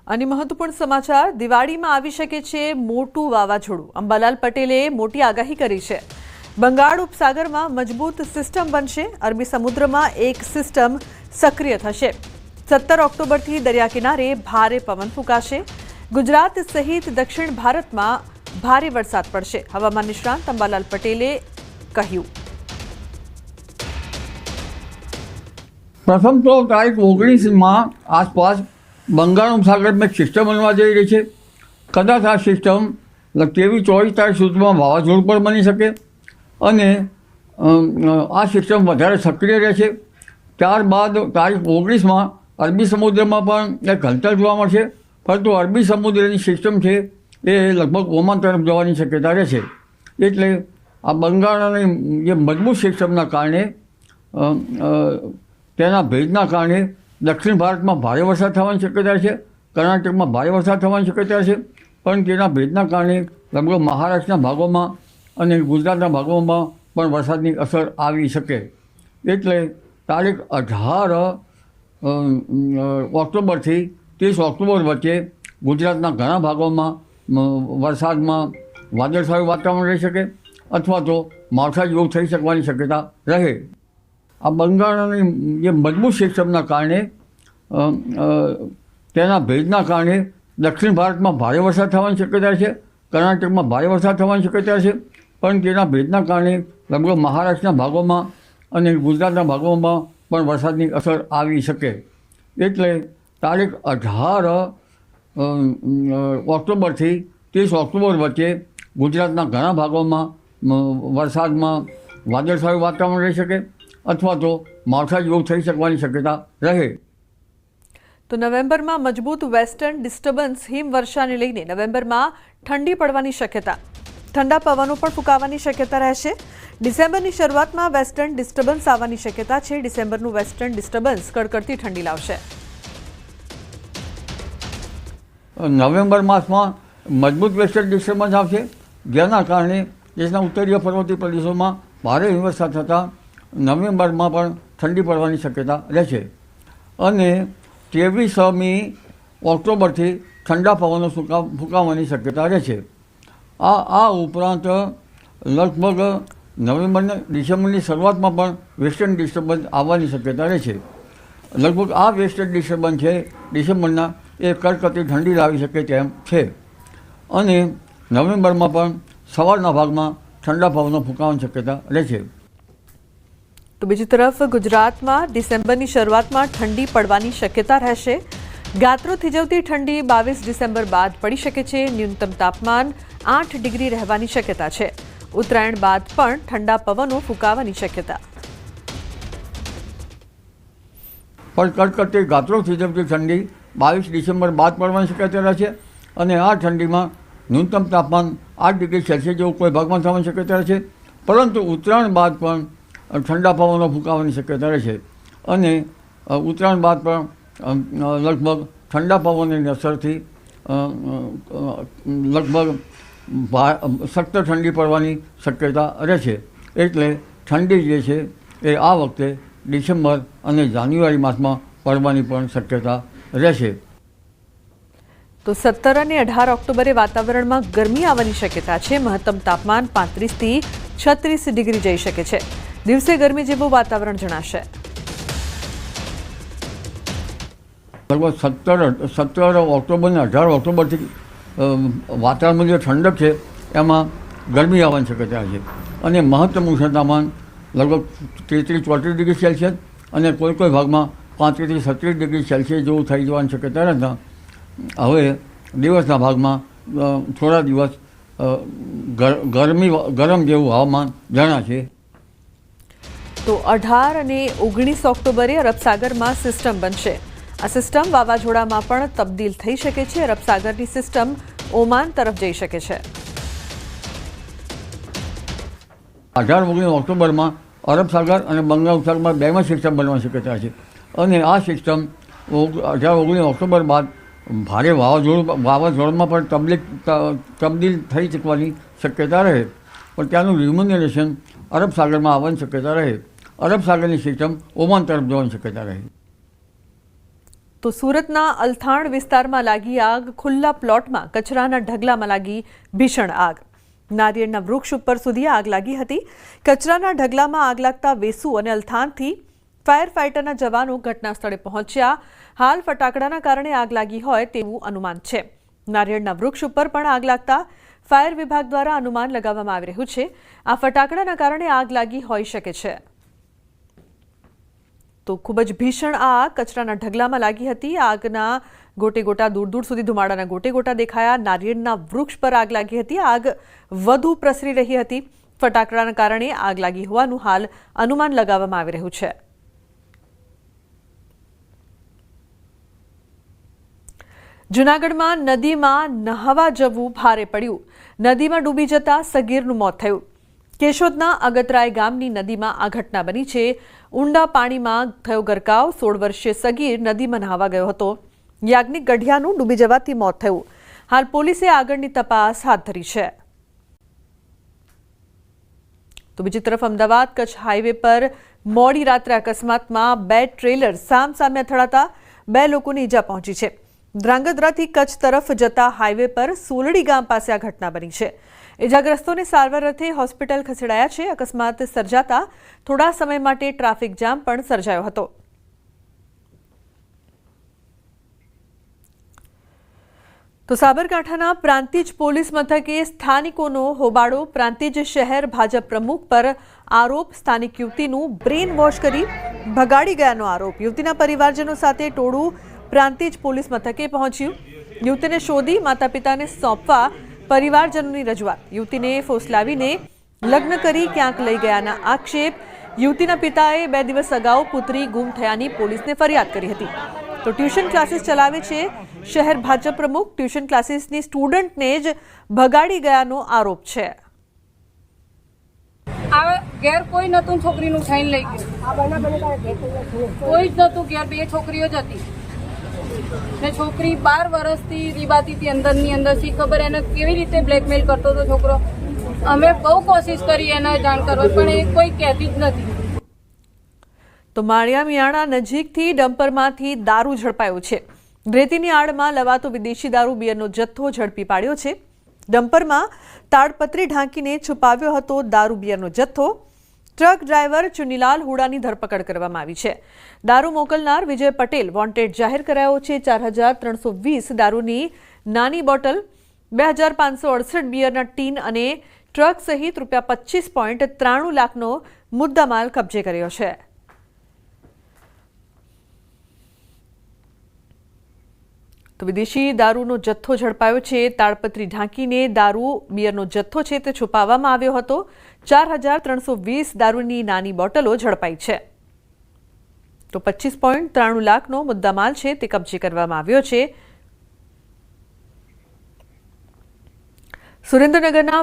અને મહત્વપૂર્ણ સમાચાર દિવાળીમાં આવી શકે છે મોટું વાવાઝોડું અંબાલાલ પટેલે મોટી આગાહી કરી છે। બંગાળ ઉપસાગરમાં મજબૂત સિસ્ટમ બનશે। અરબી સમુદ્રમાં એક સિસ્ટમ સક્રિય થશે। 17 ઓક્ટોબરથી દરિયા કિનારે ભારે પવન ફૂંકાશે। ગુજરાત સહિત દક્ષિણ ભારતમાં ભારે વરસાદ પડશે। હવામાન નિષ્ણાંત અંબાલાલ પટેલે કહ્યું। प्रथम तो तारीख 19 आसपास बंगाल उपसागर में सिस्टम बनवा जई रही है। कदाच आ सिस्टम 23-24 तारीख सुधी में वावाझोडું पर बनी सके અને આ સિસ્ટમ વધારે સક્રિય રહેશે। ત્યારબાદ તારીખ 19 में अरबी समुद्र में પણ એક હલચલ જોવા મળશે, પરંતુ અરબી સમુદ્રની સિસ્ટમ છે એ લગભગ ઓમાન તરફ જવાની શક્યતા રહેશે। એટલે આ બંગાળની જે મજબૂત સિસ્ટમના કારણે તેના ભેજના કારણે દક્ષિણ ભારતમાં ભારે વરસાદ થવાની શક્યતા છે। કર્ણાટકમાં ભારે વરસાદ થવાની શક્યતા છે, પણ તેના ભેજના કારણે લગભગ મહારાષ્ટ્રના ભાગોમાં અને ગુજરાતના ભાગોમાં પણ વરસાદની અસર આવી શકે। એટલે તારીખ 18 ઓક્ટોબરથી 30 ઓક્ટોબર વચ્ચે ગુજરાતના ઘણા ભાગોમાં વરસાદમાં વાદળછાયું વાતાવરણ રહી શકે અથવા તો માવઠા જેવું થઈ શકવાની શક્યતા રહે। આ બંગાળની જે મજબૂત સિસ્ટમના કારણે તેના ભેજના કારણે દક્ષિણ ભારતમાં ભારે વરસાદ થવાની શક્યતા છે। કર્ણાટકમાં ભારે વરસાદ થવાની શક્યતા છે, પણ તેના ભેજના કારણે લગભગ મહારાષ્ટ્રના ભાગોમાં અને ગુજરાતના ભાગોમાં પણ વરસાદની અસર આવી શકે। એટલે તારીખ 18 ઓક્ટોબરથી 30 ઓક્ટોબર વચ્ચે ગુજરાતના ઘણા ભાગોમાં વરસાદમાં વાદળછાયું વાતાવરણ રહી શકે અથવા તો માવઠા જેવું થઈ શકવાની શક્યતા રહે। તો નવેમ્બરમાં મજબૂત વેસ્ટર્ન ડિસ્ટર્બન્સ હિમવર્ષાને લઈને નવેમ્બરમાં ઠંડી પડવાની શક્યતા, ઠંડા પવનો પણ ફૂંકાવાની શક્યતા રહેશે। ડિસેમ્બરની શરૂઆતમાં વેસ્ટર્ન ડિસ્ટર્બન્સ આવવાની શક્યતા છે। ડિસેમ્બરનું વેસ્ટર્ન ડિસ્ટર્બન્સ કડકડતી ઠંડી લાવશે। નવેમ્બર માસમાં મજબૂત વેસ્ટર્ન ડિસ્ટર્બન્સ આવશે, જેના કારણે દેશના ઉત્તરીય પર્વતીય પ્રદેશોમાં ભારે હિમવર્ષા થતાં નવેમ્બરમાં પણ ઠંડી પડવાની શક્યતા રહેશે। અને 23મી ઓક્ટોબરથી ઠંડા પવનો ફૂંકાવાની શક્યતા રહેશે। આ ઉપરાંત લગભગ ડિસેમ્બરની શરૂઆતમાં પણ વેસ્ટર્ન ડિસ્ટર્બન્સ આવવાની શક્યતા રહેશે। લગભગ આ વેસ્ટર્ન ડિસ્ટર્બન્સ છે ડિસેમ્બરના એ કડકડતી ઠંડી લાવી શકે તેમ છે। અને નવેમ્બરમાં પણ સવારના ભાગમાં ઠંડા પવનો ફૂંકાવાની શક્યતા રહેશે। તો બીજી તરફ ગુજરાતમાં ડિસેમ્બરની શરૂઆતમાં ઠંડી પડવાની શક્યતા રહેશે। ગાત્રો થીજવતી ઠંડી 22 ડિસેમ્બર બાદ પડી શકે છે। ન્યૂનતમ તાપમાન 8 ડિગ્રી રહેવાની શક્યતા છે। ઉત્તરાયણ બાદ પણ ઠંડા પવનો ફૂંકાવાની શક્યતા। પણ કડકડતી ગાત્રો થીજવતી ઠંડી 22 ડિસેમ્બર બાદ પડવાની શક્યતા રહેશે અને આ ઠંડીમાં ન્યૂનતમ તાપમાન 8 ડિગ્રી સેલ્સિયસ જેવું કોઈ ભાગમાં થવાની શક્યતા રહેશે, પરંતુ ઉત્તરાયણ બાદ પણ ઠંડા પવનો ફૂંકાવાની શક્યતા રહેશે। અને ઉત્તરાયણ બાદ પણ લગભગ ઠંડા પવનની અસરથી લગભગ સખત ઠંડી પડવાની શક્યતા રહેશે। એટલે ઠંડી જે છે એ આ વખતે ડિસેમ્બર અને જાન્યુઆરી માસમાં પડવાની પણ શક્યતા રહેશે। તો 17 અને 18 ઓક્ટોબરે વાતાવરણમાં ગરમી આવવાની શક્યતા છે। મહત્તમ તાપમાન 35 થી 36 ડિગ્રી જઈ શકે છે। દિવસે ગરમી જેવું વાતાવરણ જણાશે। લગભગ 17 ઓક્ટોબર અને 18 ઓક્ટોબરથી વાતાવરણમાં જે ઠંડક છે એમાં ગરમી આવવાની શક્યતા છે અને મહત્તમ ઉષ્ણતામાન લગભગ 33-34 ડિગ્રી સેલ્સિયસ અને કોઈ ભાગમાં 35 થી 36 ડિગ્રી સેલ્સિયસ જેવું થઈ જવાની શક્યતા રહેતા હવે દિવસના ભાગમાં થોડા દિવસ ગરમ જેવું હવામાન જણાશે। તો 18 અને 19 ઓક્ટોબરે અરબ સાગરમાં સિસ્ટમ બનશે। આ સિસ્ટમ વાવાઝોડામાં પણ તબદીલ થઈ શકે છે। અરબ સાગરની સિસ્ટમ ઓમાન તરફ જઈ શકે છે। 18-19 ઓક્ટોબરમાં અરબ સાગર અને બંગાળ ઉપસાગરમાં બેમાં સિસ્ટમ બનવાની શક્યતા છે અને આ સિસ્ટમ 18-19 ઓક્ટોબર બાદ ભારે વાવાઝોડામાં પણ તબદીલ થઈ શકવાની શક્યતા રહે, પણ ત્યાંનું રિમ્યુનરેશન અરબ સાગરમાં આવવાની શક્યતા રહે। અરબ સાગરની સિસ્ટમ ઓમાન તરફ જવાની શક્યતા રહે। તો સુરતના અલથાણ વિસ્તારમાં લાગી આગ. ખુલ્લા પ્લોટમાં કચરાના ઢગલામાં લાગી ભીષણ આગ. નારિયેળના વૃક્ષ ઉપર સુધી આગ લાગી હતી. કચરાના ઢગલામાં આગ લાગતા વેસુ અને અલથાણથી ફાયર ફાઇટરના જવાનો ઘટના સ્થળે પહોંચ્યા. હાલ ફટાકડાના કારણે આગ લાગી હોય તેવું અનુમાન છે. નારિયેળના વૃક્ષ ઉપર પણ આગ લાગતા ફાયર વિભાગ દ્વારા અનુમાન લગાવવામાં આવી રહ્યું છે આ ફટાકડાના કારણે આગ લાગી હોઈ શકે છે. તો ખૂબ જ ભીષણ આગ કચરાના ઢગલામાં લાગી હતી. આગના ગોટે ગોટા દૂર દૂર સુધી ધુમાડાના ગોટે ગોટા દેખાયા. નારિયેળના વૃક્ષ પર આગ લાગી હતી. આગ વધુ પ્રસરી રહી હતી. ફટાકડાના કારણે આગ લાગી હોવાનું હાલ અનુમાન લગાવવામાં આવી રહ્યું છે. જૂનાગઢમાં નદીમાં નહાવા જવું ભારે પડ્યું. નદીમાં ડૂબી જતા સગીરનું મોત થયું. કેશોદના અગતરાય ગામની નદીમાં આ ઘટના બની છે. ઊંડા પાણીમાં થયો ગરકાવ. 16 વર્ષીય સગીર નદીમાં નહાવા ગયો હતો. યાજ્ઞિક ગઢિયાનું ડૂબી જવાથી મોત થયું. હાલ પોલીસે આગળની તપાસ હાથ ધરી છે. તો બીજી તરફ અમદાવાદ કચ્છ હાઈવે પર મોડી રાત્રે અકસ્માતમાં 2 ટ્રેલર સામસામે અથડાતા 2 લોકોને ઈજા પહોંચી છે. ધ્રાંગધ્રાથી કચ્છ તરફ જતા હાઈવે પર સોલડી ગામ પાસે આ ઘટના બની છે. ઇજાગ્રસ્તોને સારવાર અર્થે હોસ્પિટલ ખસેડાયા છે. અકસ્માત સર્જાતા થોડા સમય માટે ટ્રાફિક જામ પણ સર્જાયો હતો. તો સાબરકાંઠાના પ્રાંતિજ પોલીસ મથકે સ્થાનિકોનો હોબાળો. પ્રાંતિજ શહેર ભાજપ પ્રમુખ પર આરોપ. સ્થાનિક યુવતીનું બ્રેન વોશ કરી ભગાડી ગયાનો આરોપ. યુવતીના પરિવારજનો સાથે ટોળું પ્રાંતિજ પોલીસ મથકે પહોંચ્યું. યુવતીને શોધી માતા પિતાને સોંપવા પરિવારજનોની રજૂઆત. યુવતીને ફોસલાવીને લગ્ન કરી ક્યાંક લઈ ગયાના આક્ષેપ. યુવતીના પિતાએ 2 દિવસ અગાઉ પુત્રી ગુમ થયાની પોલીસને ફરિયાદ કરી હતી. તો ટ્યુશન ક્લાસીસ ચલાવે છે શહેર ભાજપ પ્રમુખ. ટ્યુશન ક્લાસીસની સ્ટુડન્ટને જ ભગાડી ગયાનો આરોપ છે. આ ઘેર કોઈ નતું, છોકરીનું થઈને લઈ ગયું. કોઈ જ નતું ઘેર, 2 છોકરીઓ જ હતી ને છોકરી 12 વર્ષથી રીબાતીથી અંદરની અંદર સી ખબર એને કેવી રીતે બ્લેકમેલ કરતો હતો છોકરો. અમે બહુ કોશિશ કરી એને જાણ કરવા પણ એ કોઈ કહેતી જ નથી. તો માળિયા મિયાણા નજીકથી ડમ્પરમાંથી દારૂ ઝડપાયો છે. રેતીની આડમાં લવાતો વિદેશી દારૂ બિયરનો જથ્થો ઝડપી પાડ્યો છે. ડમ્પરમાં તાડપત્રી ઢાંકીને છુપાવ્યો હતો દારૂ બિયરનો જથ્થો. ટ્રક ડ્રાઈવર ચુનીલાલ હુડાની ધરપકડ કરવામાં આવી છે. દારૂ મોકલનાર વિજય પટેલ વોન્ટેડ જાહેર કરાયો છે. 4320 દારૂની નાની બોટલ, 2568 બિયરના ટીન અને ટ્રક સહિત ₹25.93 લાખનો મુદ્દામાલ કબજે કર્યો છે. તો વિદેશી દારૂનો જથ્થો ઝડપાયો છે. તાડપત્રી ઢાંકીને દારૂ બિયરનો જથ્થો છે તે છુપાવવામાં આવ્યો હતો. 4320 દારૂની નાની બોટલો ઝડપાઈ છે. તો 25.93 લાખનો મુદ્દામાલ છે તે કબજે કરવામાં આવ્યો છે. સુરેન્દ્રનગરના